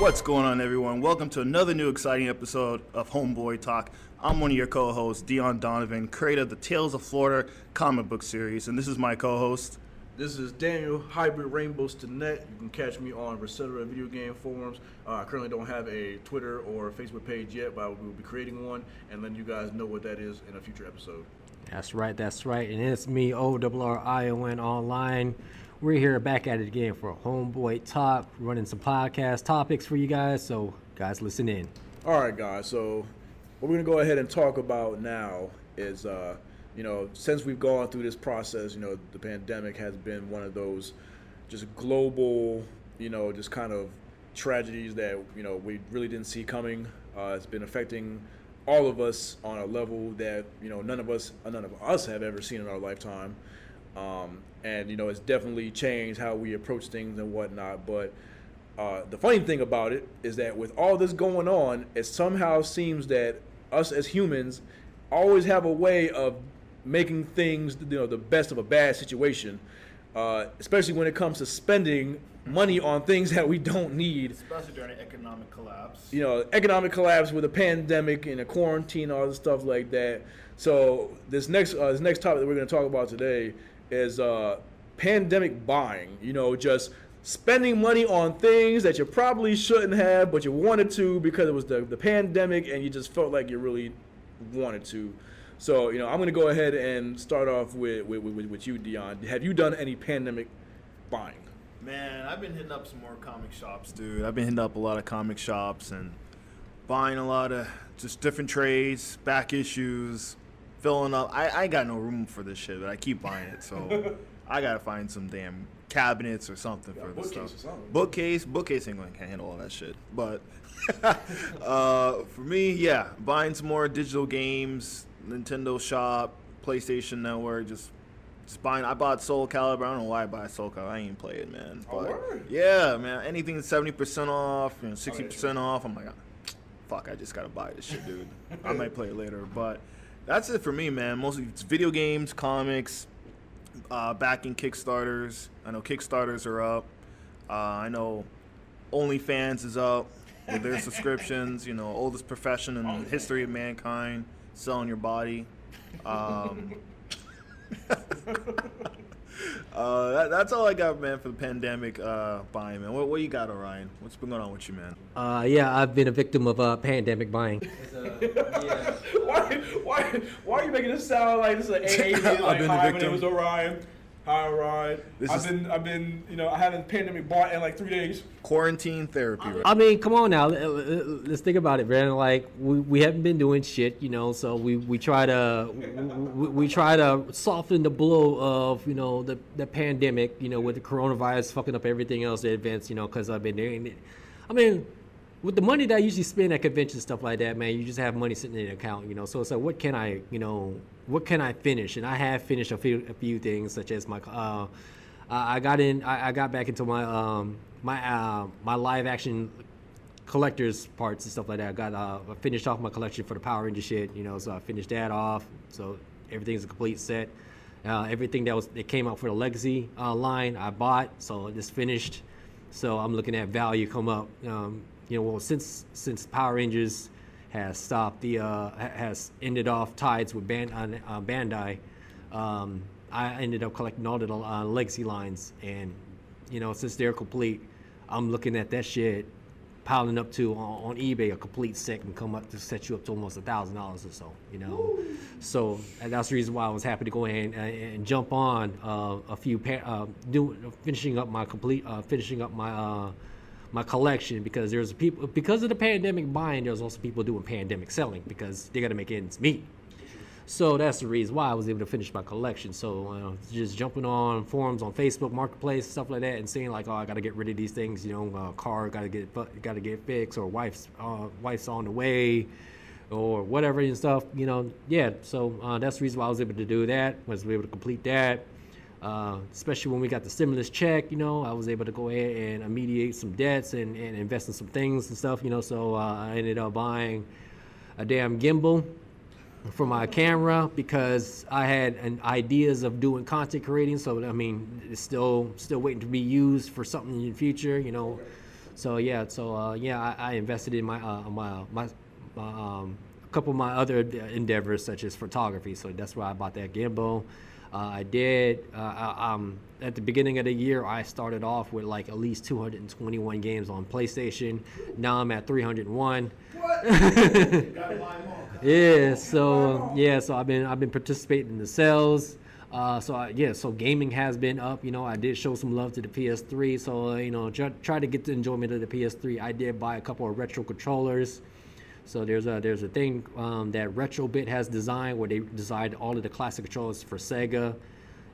What's going on, everyone? Welcome to another new exciting episode of Homeboy Talk. I'm one of your co-hosts, Deon Donovan, creator of the Tales of Florida comic book series, and this is my co-host. This is Daniel, Hybrid Rainbow Stinnette. You can catch me on Resetera video game forums. I currently don't have a Twitter or a Facebook page yet, but we will be creating one and letting you guys know what that is in a future episode. That's right. And it's me, ORRION Online. We're here back at it again for Homeboy Talk, running some podcast topics for you guys, so guys, listen in. All right, guys, so what we're going to go ahead and talk about now is, since we've gone through this process, the pandemic has been one of those just global, just kind of tragedies that, we really didn't see coming. It's been affecting all of us on a level that, none of us have ever seen in our lifetime. And it's definitely changed how we approach things and whatnot. But the funny thing about it is that with all this going on, it somehow seems that us as humans always have a way of making things, the best of a bad situation, especially when it comes to spending money on things that we don't need. Especially during an economic collapse. Economic collapse with a pandemic and a quarantine, all this stuff like that. So this next topic that we're going to talk about today is pandemic buying. Just spending money on things that you probably shouldn't have, but you wanted to because it was the pandemic and you just felt like you really wanted to. So, I'm going to go ahead and start off with you, Deon. Have you done any pandemic buying? Man, I've been hitting up some more comic shops, dude. I've been hitting up a lot of comic shops and buying a lot of just different trades, back issues, filling up. I ain't got no room for this shit, but I keep buying it. So I got to find some damn cabinets or something for this stuff. Bookcase ain't going to handle all that shit. But for me, yeah, buying some more digital games, Nintendo shop, PlayStation Network, just buying. I bought Soul Calibur. I don't know why I buy Soul Calibur. I ain't play it, man. But yeah, man, anything that's 70% off, 60% off, I'm like, fuck, I just got to buy this shit, dude. I might play it later, but that's it for me, man. Mostly it's video games, comics, backing Kickstarters. I know Kickstarters are up. I know OnlyFans is up with their subscriptions. Oldest profession in the history of mankind, selling your body. That's all I got, man, for the pandemic buying, man. What you got, Orion? What's been going on with you, man? Yeah, I've been a victim of pandemic buying. Yeah. Why are you making this sound like this is an AA? Like, hi, my name is Orion. Hi, Orion. I've been, I haven't pandemic bought in like 3 days. Quarantine therapy. Right? I mean, come on now. Let's think about it, man. Like we haven't been doing shit, so we try to soften the blow of the pandemic, with the coronavirus fucking up everything else in advance, because I've been doing it. I mean, with the money that I usually spend at conventions, stuff like that, man, you just have money sitting in an account, So it's like, what can I finish? And I have finished a few things, such as my, I got back into my my live action collector's parts and stuff like that. I finished off my collection for the Power Ranger shit, So I finished that off. So everything's a complete set. Everything that came out for the Legacy line, I bought, so it's finished. So I'm looking at value come up. Since Power Rangers has stopped has ended off ties with Bandai, I ended up collecting all the Legacy lines, and since they're complete, I'm looking at that shit piling up to on eBay. A complete set can come up to set you up to almost $1,000 or so, Woo. So that's the reason why I was happy to go ahead and jump on a few finishing up my collection, because because of the pandemic buying, there's also people doing pandemic selling because they got to make ends meet. So that's the reason why I was able to finish my collection. So just jumping on forums on Facebook Marketplace, stuff like that, and saying like, oh, I got to get rid of these things. Car got to get fixed, or wife's on the way, or whatever and stuff. Yeah. So that's the reason why I was able to do that. Was able to complete that. Especially when we got the stimulus check, I was able to go ahead and mediate some debts and invest in some things and stuff, So I ended up buying a damn gimbal for my camera because I had ideas of doing content creating. So I mean, it's still waiting to be used for something in the future, So yeah, I invested in my a couple of my other endeavors such as photography. So that's why I bought that gimbal. I did. At the beginning of the year, I started off with like at least 221 games on PlayStation. Now I'm at 301. Yeah. So I've been participating in the sales. So gaming has been up. I did show some love to the PS3. So try to get the enjoyment of the PS3. I did buy a couple of retro controllers. So there's a thing that Retrobit has designed where they designed all of the classic controllers for Sega.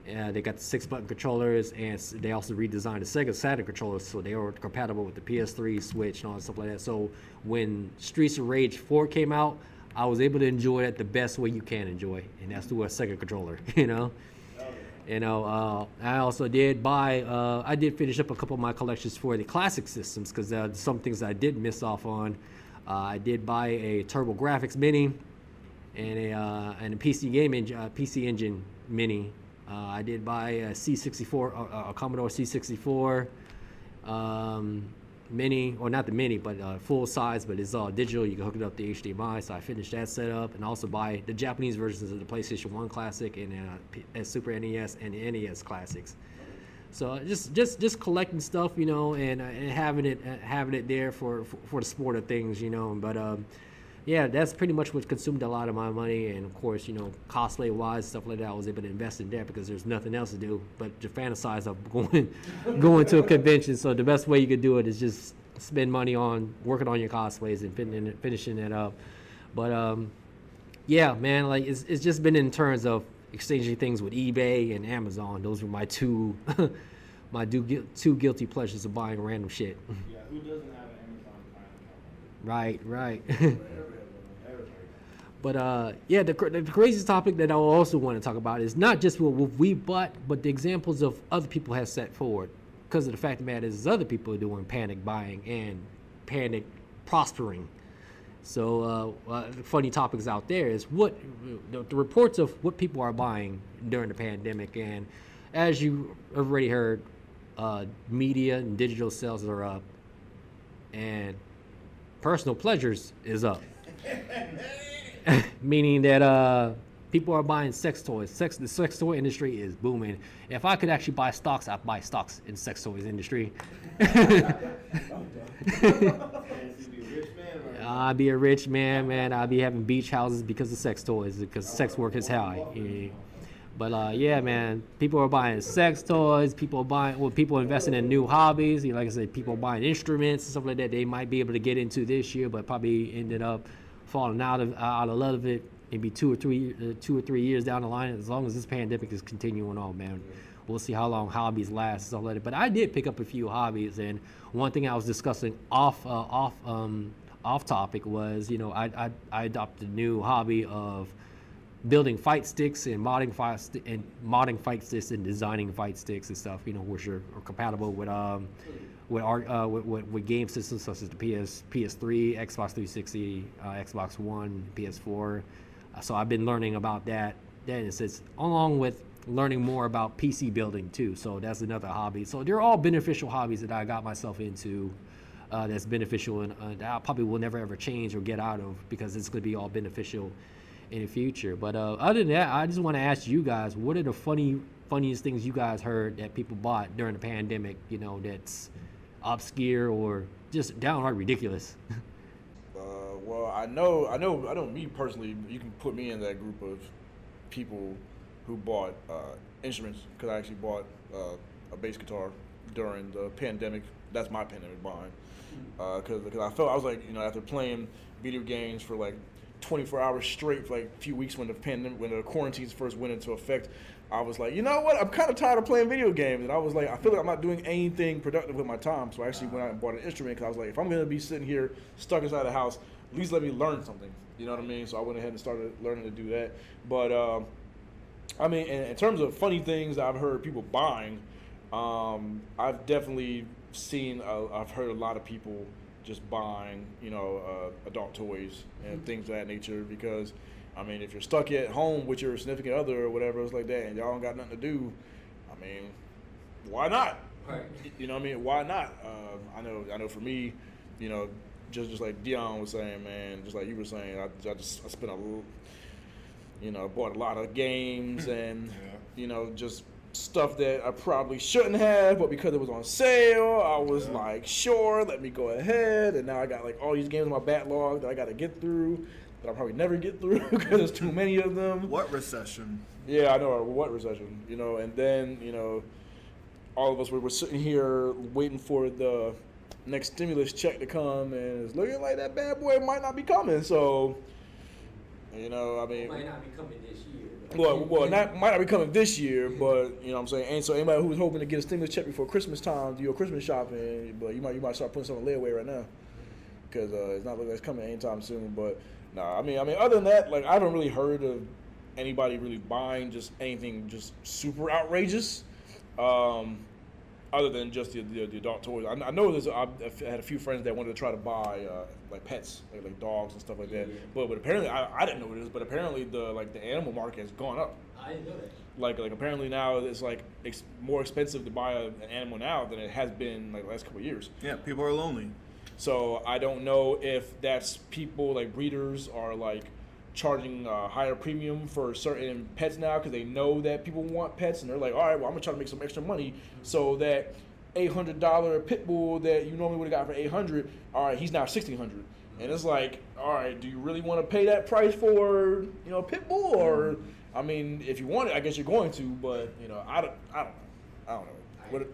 They got the 6-button controllers, and they also redesigned the Sega Saturn controllers so they were compatible with the PS3, Switch, and all that stuff like that. So when Streets of Rage 4 came out, I was able to enjoy it the best way you can enjoy, and that's through a Sega controller. I also did buy. I did finish up a couple of my collections for the classic systems because some things I did miss off on. I did buy a TurboGrafx Mini and a PC Engine Mini. I did buy a C64, a Commodore C64 Mini, or not the Mini, but full size, but it's all digital. You can hook it up to HDMI. So I finished that setup, and also buy the Japanese versions of the PlayStation 1 Classic and Super NES and the NES Classics. So just collecting stuff, and having it there for the sport of things, But yeah, that's pretty much what consumed a lot of my money. And of course, cosplay wise, stuff like that, I was able to invest in that because there's nothing else to do but to fantasize of going to a convention. So the best way you could do it is just spend money on working on your cosplays and finishing that up. But yeah, man, like it's just been in terms of exchanging things with eBay and Amazon. Those were my two guilty pleasures of buying random shit. Yeah, who doesn't have an Amazon Prime account? Right. But yeah, the craziest topic that I also want to talk about is not just what we bought, but the examples of other people have set forward. Because of the fact of the matter is other people are doing panic buying and panic prospering. So the funny topics out there is what the reports of what people are buying during the pandemic. And as you already heard, media and digital sales are up, and personal pleasures is up. Meaning that people are buying sex toys. The sex toy industry is booming. If I could actually buy stocks, I'd buy stocks in sex toys industry. I'd be a rich man. I'd be having beach houses because of sex toys, because sex work is high. Yeah. But yeah, man, people are buying sex toys. People are investing in new hobbies. Like I said, people are buying instruments and stuff like that. They might be able to get into this year, but probably ended up falling out of love of it. Maybe 2 or 3 years down the line. As long as this pandemic is continuing on, man, we'll see how long hobbies last and stuff like that. But I did pick up a few hobbies, and one thing I was discussing off topic was, I adopted a new hobby of building fight sticks and modding fight sticks and designing fight sticks and stuff, which are compatible with game systems such as the PS3, Xbox 360, Xbox One, PS4. So I've been learning about that. It's along with learning more about PC building too. So that's another hobby. So they're all beneficial hobbies that I got myself into. That's beneficial, and that I probably will never ever change or get out of because it's going to be all beneficial in the future. But other than that, I just want to ask you guys, what are the funniest things you guys heard that people bought during the pandemic? That's obscure or just downright ridiculous. Well, I know me personally, you can put me in that group of people who bought instruments, because I actually bought a bass guitar during the pandemic. That's my pandemic buying. Because I felt, I was like, after playing video games for like 24 hours straight for like a few weeks when the quarantines first went into effect, I was like, you know what? I'm kind of tired of playing video games. And I was like, I feel like I'm not doing anything productive with my time. So I actually went out and bought an instrument because I was like, if I'm going to be sitting here stuck inside the house, at least let me learn something. You know what I mean? So I went ahead and started learning to do that. But, I mean, in terms of funny things I've heard people buying, I've definitely I've heard a lot of people just buying, adult toys and things of that nature because, I mean, if you're stuck at home with your significant other or whatever else like that and y'all don't got nothing to do, I mean, why not? Right. You know what I mean? Why not? I know for me, you know, just like Deon was saying, man, just like you were saying, I spent bought a lot of games and, you know, just stuff that I probably shouldn't have, but because it was on sale, I was like, sure, let me go ahead. And now I got like all these games in my backlog that I got to get through that I'll probably never get through because there's too many of them. What recession? Yeah, I know, what recession, you know, and then, you know, all of us were sitting here waiting for the next stimulus check to come, and it's looking like that bad boy might not be coming. So, you know, I mean, It might not be coming this year. might not be coming this year, but you know what I'm saying. And so anybody who was hoping to get a stimulus check before Christmas time, do your Christmas shopping, but you might start putting something layaway right now because it's not looking like it's coming anytime soon. But nah, I mean, other than that, like I haven't really heard of anybody really buying just anything just super outrageous. Other than just the adult toys. I know I've had a few friends that wanted to try to buy like pets, like dogs and stuff like that. But apparently I didn't know what it is. But apparently the animal market has gone up. I didn't know that. Like apparently now it's like more expensive to buy an animal now than it has been like the last couple of years. Yeah, people are lonely. So I don't know if that's people like breeders are like charging a higher premium for certain pets now because they know that people want pets and they're like, all right, well, I'm gonna try to make some extra money so that $800 pit bull that you normally would have got for $800, all right, he's now $1,600, and it's like, all right, do you really want to pay that price for a pit bull? Or I mean, if you want it, I guess you're going to, but I don't know. What?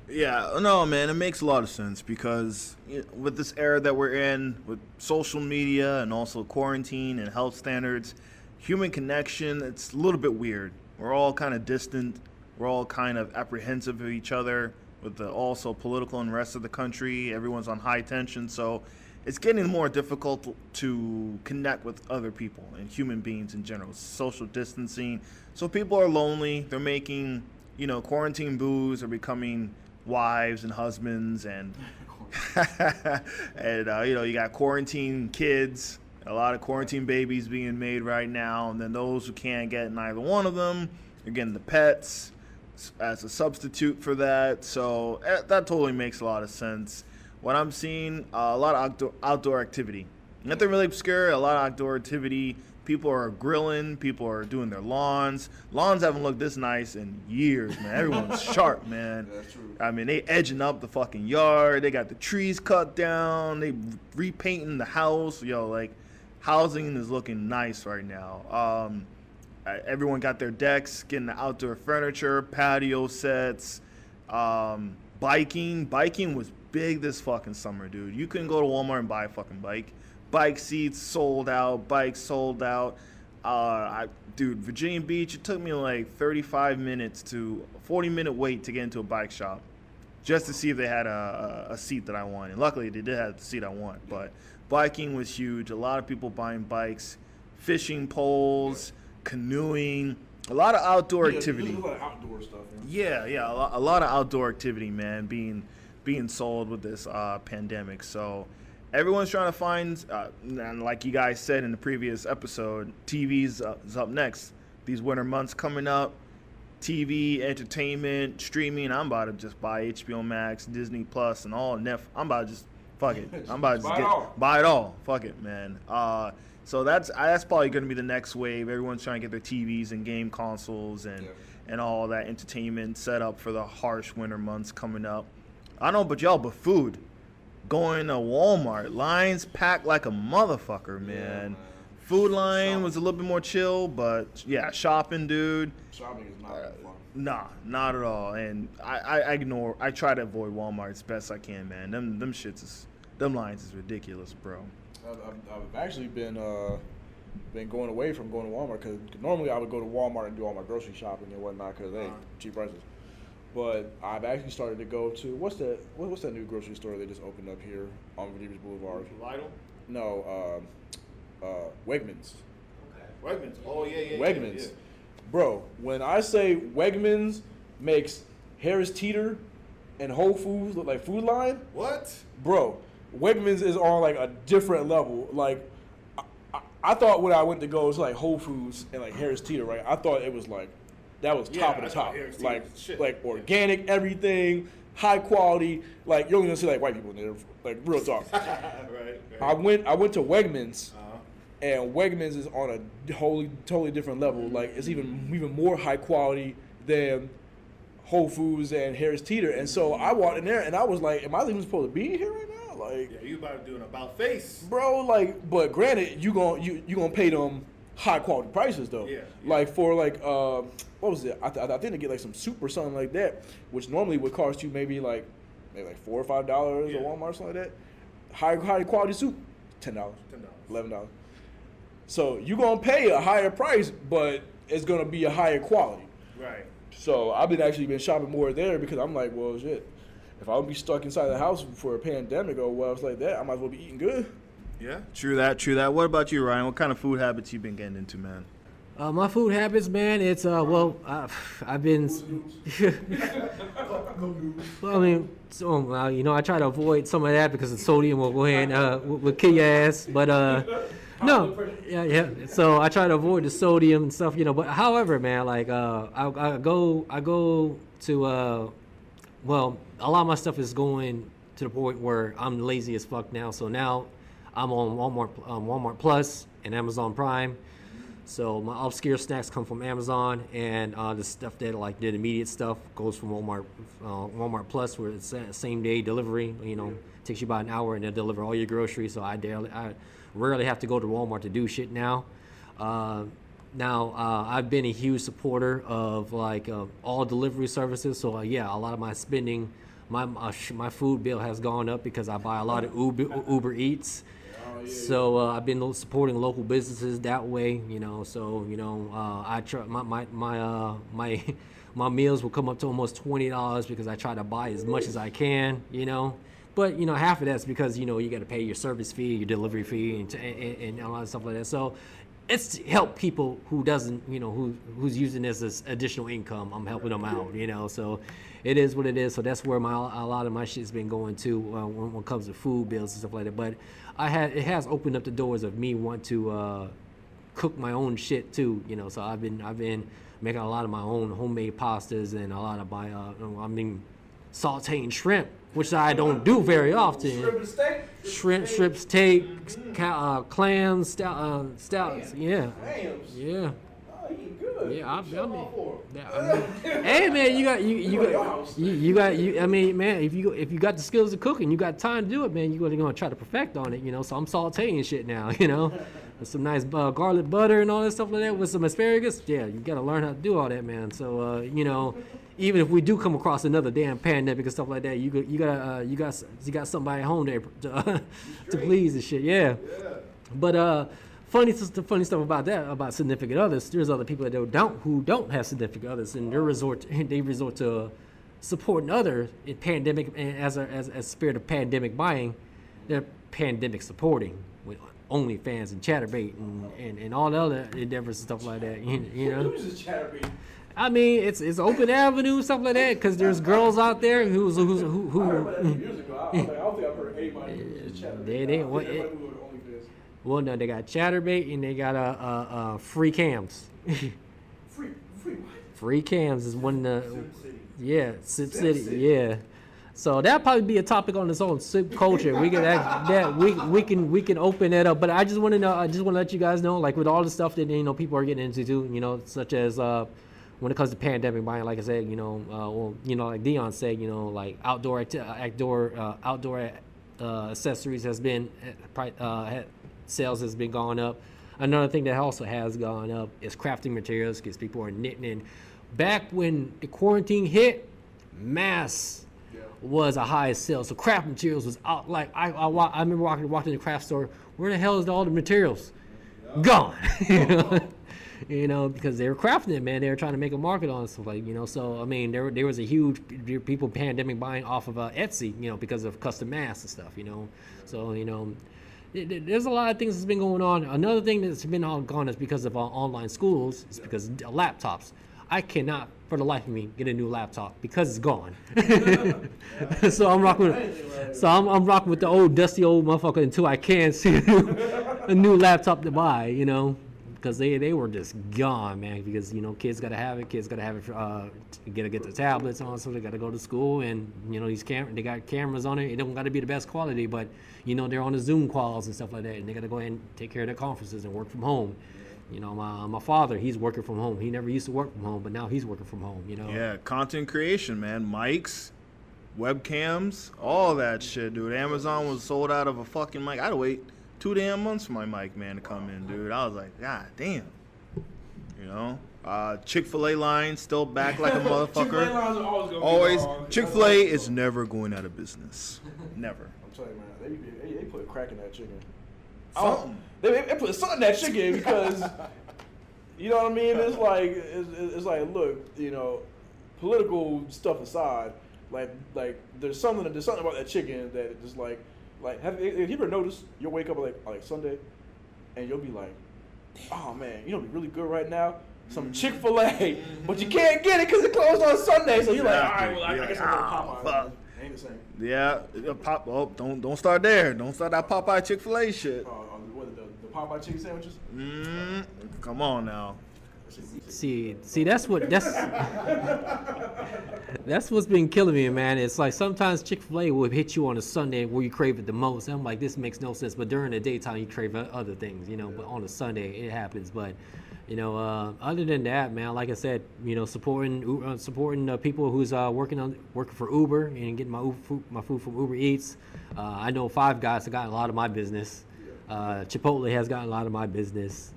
Yeah, no, man, it makes a lot of sense because with this era that we're in, with social media and also quarantine and health standards, human connection, it's a little bit weird. We're all kind of distant. We're all kind of apprehensive of each other with the also political unrest of the country. Everyone's on high tension, so it's getting more difficult to connect with other people and human beings in general. Social distancing. So people are lonely. They're making, quarantine booze are becoming wives and husbands and you got quarantine kids, a lot of quarantine babies being made right now, and then those who can't get neither one of them are getting the pets as a substitute for that. So that totally makes a lot of sense. What I'm seeing, a lot of outdoor activity, nothing really obscure, a lot of outdoor activity. People are grilling. People are doing their lawns. Lawns haven't looked this nice in years, man. Everyone's sharp, man. That's true. I mean, they edging up the fucking yard. They got the trees cut down. They repainting the house. Housing is looking nice right now. Everyone got their decks, getting the outdoor furniture, patio sets. Biking was big this fucking summer, dude. You couldn't go to Walmart and buy a fucking bike. Bike seats sold out, bikes sold out. Virginia Beach, it took me like 35 minutes to 40-minute wait to get into a bike shop just to see if they had a seat that I wanted. Luckily, they did have the seat I want, but biking was huge. A lot of people buying bikes, fishing poles, canoeing, a lot of outdoor activity. There's a lot of outdoor stuff. Yeah, a lot of outdoor activity, man, being sold with this pandemic. So everyone's trying to find, and like you guys said in the previous episode, TV's is up next. These winter months coming up, TV, entertainment, streaming. I'm about to just buy HBO Max, Disney Plus, and all Netflix. I'm about to just fuck it. I'm about to just buy it all. Fuck it, man. So that's probably going to be the next wave. Everyone's trying to get their TVs and game consoles and all that entertainment set up for the harsh winter months coming up. I don't know, but food. Going to Walmart, lines packed like a motherfucker, man. Food line was a little bit more chill, but yeah, shopping, dude. Shopping is not fun. Nah, not at all. And I try to avoid Walmart as best I can, man. Them lines is ridiculous, bro. I've actually been going away from going to Walmart because normally I would go to Walmart and do all my grocery shopping and whatnot because they cheap prices. But I've actually started to go to what's that new grocery store they just opened up here on Virginia Boulevard? Lidl? No, Wegmans. Okay. Wegmans. Oh yeah. Wegmans, yeah. Bro. When I say Wegmans makes Harris Teeter and Whole Foods look like Food Line, What? bro, Wegmans is on like a different level. Like I thought when I went to go to like Whole Foods and like Harris Teeter, right? I thought it was like that was top of the I thought top. Harris Like Teeter's shit. like organic everything, high quality. Like you're only gonna see like white people in there, like real talk. right. I went to Wegmans, and Wegmans is on a totally different level. Like it's even more high quality than Whole Foods and Harris Teeter. And so I walked in there and I was like, am I even supposed to be here right now? Like, Yeah, you about to do an about face. bro, like, but granted, you gonna pay them high quality prices though. Yeah. Like for like what was it? I think they get like some soup or something like that, which normally would cost you maybe like $4 or $5 at Walmart or something like that. High quality soup, $10, $11. So you gonna pay a higher price, but it's gonna be a higher quality. Right. So I've been shopping more there because I'm like, well, shit. If I would be stuck inside the house for a pandemic or whatever like that, I might as well be eating good. Yeah, true that. What about you, Ryan? What kind of food habits you been getting into, man? My food habits, man, it's I've been. Well, I mean, so you know, I try to avoid some of that because the sodium will go ahead and will kill your ass. But no, yeah. So I try to avoid the sodium and stuff, you know. But however, man, like I go to well, a lot of my stuff is going to the point where I'm lazy as fuck now. So now I'm on Walmart Plus and Amazon Prime. So my obscure snacks come from Amazon, and the stuff that like the immediate stuff goes from Walmart Plus, where it's same day delivery. You know, takes you about an hour, and they deliver all your groceries. So I rarely have to go to Walmart to do shit now. I've been a huge supporter of like all delivery services. So yeah, a lot of my spending, my food bill has gone up because I buy a lot of Uber Eats. So I've been supporting local businesses that way, you know. So you know, I try my meals will come up to almost $20 because I try to buy as much as I can, you know. But you know, half of that's because you know you got to pay your service fee, your delivery fee, and a lot of stuff like that. So it's to help people who doesn't, you know, who's using this as additional income. I'm helping them out, you know. So it is what it is. So that's where a lot of my shit's been going to when it comes to food bills and stuff like that. But it has opened up the doors of me want to cook my own shit too, you know. So I've been making a lot of my own homemade pastas and a lot of my sauteing shrimp, which I don't do very often. Shrimp steak, clams, stouts. Yeah. Yeah. Yeah, hey man, I mean, man, if you got the skills of cooking, you got time to do it, man. You're gonna try to perfect on it, you know. So I'm sauteing shit now, you know, with some nice garlic butter and all that stuff like that, with some asparagus. Yeah, you gotta learn how to do all that, man. So you know, even if we do come across another damn pandemic and stuff like that, you got somebody at home there to please and shit. Yeah. But funny stuff about that, about significant others. There's other people who don't have significant others, and they resort to supporting others in pandemic, and as a spirit of pandemic buying, they're pandemic supporting with OnlyFans and ChatterBait and all the other endeavors and stuff like that. You know. I mean, it's open avenue stuff like that because there's girls out there who. I heard that years ago. I don't think I've heard anybody use ChatterBait. Well, no, they got ChatterBait and they got free cams. Free what? Free cams is one of the Sip City. Yeah. So that'll probably be a topic on its own, sip culture. We can open that up. But I just want to let you guys know, like with all the stuff that you know people are getting into too, you know, such as when it comes to pandemic buying, like I said, you know, like Deon said, you know, like outdoor accessories has been sales has been going up. Another thing that also has gone up is crafting materials because people are knitting in. Back when the quarantine hit, masks was a highest sale. So craft materials was out. Like I remember walking in the craft store. Where the hell is all the materials? Gone. You know, because they were crafting it, man. They were trying to make a market on it, stuff like, you know. So I mean, there was a huge people pandemic buying off of Etsy, you know, because of custom masks and stuff, you know. So you know. There's a lot of things that's been going on. Another thing that's been gone is because of online schools. It's because of laptops. I cannot, for the life of me, get a new laptop because it's gone. So I'm rocking with the old dusty old motherfucker until I can see a new laptop to buy. You know, because they were just gone, man. Because kids gotta have it. Kids gotta have it. Gotta get the tablets on, so they gotta go to school, and they got cameras on it. It don't gotta be the best quality, but they're on the Zoom calls and stuff like that, and they gotta go ahead and take care of their conferences and work from home. My father, he's working from home. He never used to work from home, but now he's working from home. Yeah, content creation, man. Mics, webcams, all that shit, dude. Amazon was sold out of a fucking mic. I had to wait 2 damn months for my mic, man, to come in, dude. I was like, God damn. Chick-fil-A line still back like a motherfucker. Chick-fil-A lines are always gonna Always. be long. Chick-fil-A is never going out of business. Never. I'm telling you, man, they put crack in that chicken. Something. They put something in that chicken because, you know what I mean? It's like, look, political stuff aside, like there's something about that chicken that it just like have you ever noticed? You'll wake up like Sunday, and you'll be like, oh man, be really good right now. Some Chick-fil-A, but you can't get it because it closed on Sunday. So you're like, all right, well, I guess I'll go to Popeyes. Fuck. Ain't the same. Yeah, don't start there. Don't start that Popeye Chick-fil-A shit. What the Popeye chicken sandwiches? Come on now. See, that's what's been killing me, man. It's like sometimes Chick-fil-A will hit you on a Sunday where you crave it the most. I'm like, this makes no sense. But during the daytime, you crave other things, But on a Sunday, it happens. But other than that, man, like I said, supporting people who's working for Uber and getting my food from Uber Eats. I know Five Guys have gotten a lot of my business. Chipotle has gotten a lot of my business.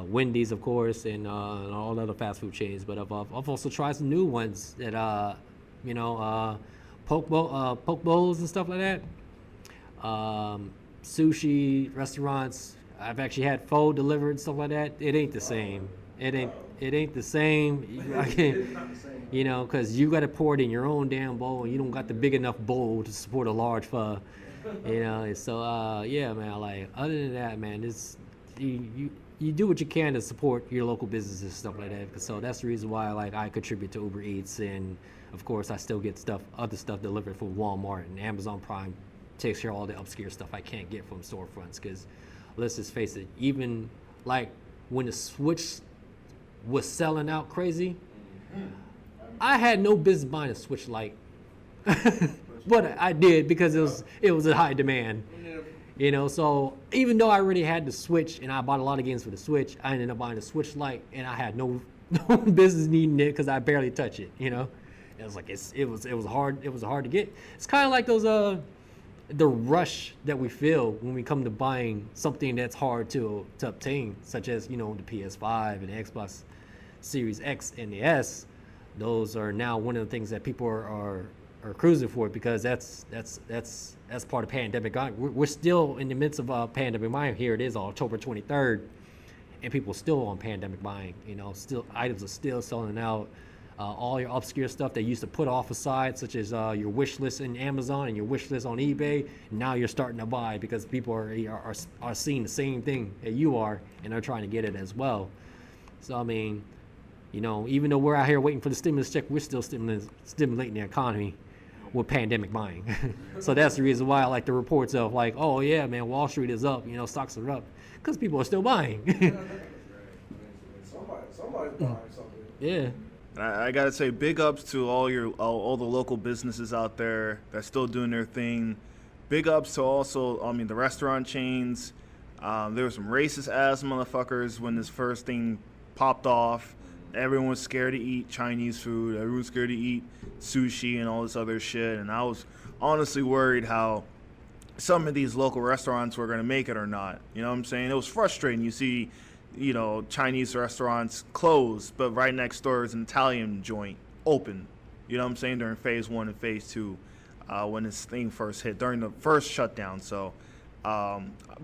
Wendy's, of course, and all the other fast food chains. But I've also tried some new ones that, poke bowls and stuff like that. Sushi restaurants. I've actually had pho delivered and stuff like that. It ain't the same. It ain't the same. I can't, because you got to pour it in your own damn bowl, and you don't got the big enough bowl to support a large pho. So yeah, man. Like other than that, man, it's you do what you can to support your local businesses and stuff like that. So that's the reason why I contribute to Uber Eats, and of course I still get other stuff delivered from Walmart, and Amazon Prime takes care of all the obscure stuff I can't get from storefronts. Because let's just face it, even like when the Switch was selling out crazy, I had no business buying a Switch Lite, but I did because it was in high demand. So even though I already had the Switch and I bought a lot of games for the Switch, I ended up buying a Switch Lite, and I had no business needing it because I barely touch it. It was like it was hard to get. It's kind of like those the rush that we feel when we come to buying something that's hard to obtain, such as the PS5 and the Xbox Series X and the S. Those are now one of the things that people are cruising for, because that's part of pandemic. We're still in the midst of pandemic buying. Here it is, October 23rd, and people are still on pandemic buying. Still items are still selling out. All your obscure stuff that you used to put off aside, such as your wish list in Amazon and your wish list on eBay, now you're starting to buy because people are seeing the same thing that you are, and they're trying to get it as well. So I mean, even though we're out here waiting for the stimulus check, we're still stimulating the economy with pandemic buying. So that's the reason why I like the reports of like, oh yeah, man, Wall Street is up, stocks are up, because people are still buying. Somebody's buying something. Yeah. I gotta say, big ups to all the local businesses out there that's still doing their thing. Big ups to also, the restaurant chains. There were some racist ass motherfuckers when this first thing popped off. Everyone was scared to eat Chinese food. Everyone was scared to eat sushi and all this other shit. And I was honestly worried how some of these local restaurants were gonna make it or not. You know what I'm saying? It was frustrating. You see, Chinese restaurants closed, but right next door is an Italian joint open. You know what I'm saying? During phase 1 and phase 2, when this thing first hit, during the first shutdown. So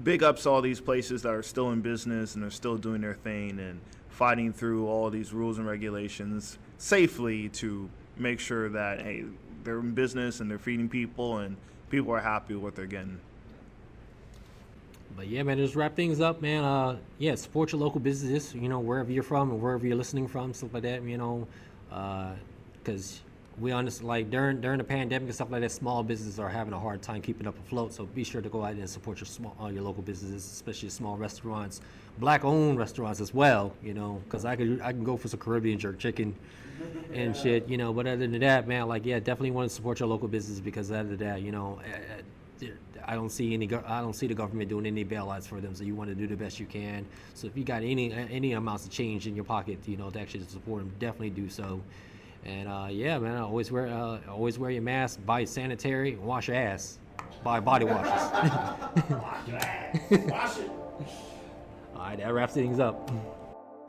big ups to all these places that are still in business and are still doing their thing and fighting through all these rules and regulations safely to make sure that, hey, they're in business and they're feeding people and people are happy with what they're getting. But yeah, man, just wrap things up, man. Support your local businesses, wherever you're from and wherever you're listening from, stuff like that, because we honestly, like during the pandemic and stuff like that, small businesses are having a hard time keeping up afloat. So be sure to go out and support your local businesses, especially small restaurants, black-owned restaurants as well. You know, because I can go for some Caribbean jerk chicken and shit. You know, but other than that, man, like yeah, definitely want to support your local business because other than that, you know, I don't see the government doing any bailouts for them. So you want to do the best you can. So if you got any amounts of change in your pocket, you know, to actually support them, definitely do so. And yeah, man, always wear your mask, buy sanitary, and wash your ass, buy body washes. Wash your ass. Wash it. All right, that wraps things up.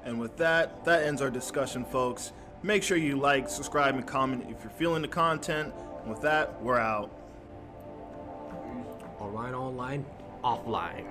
And with that ends our discussion, folks. Make sure you like, subscribe, and comment if you're feeling the content. And with that, we're out. All right, online, offline.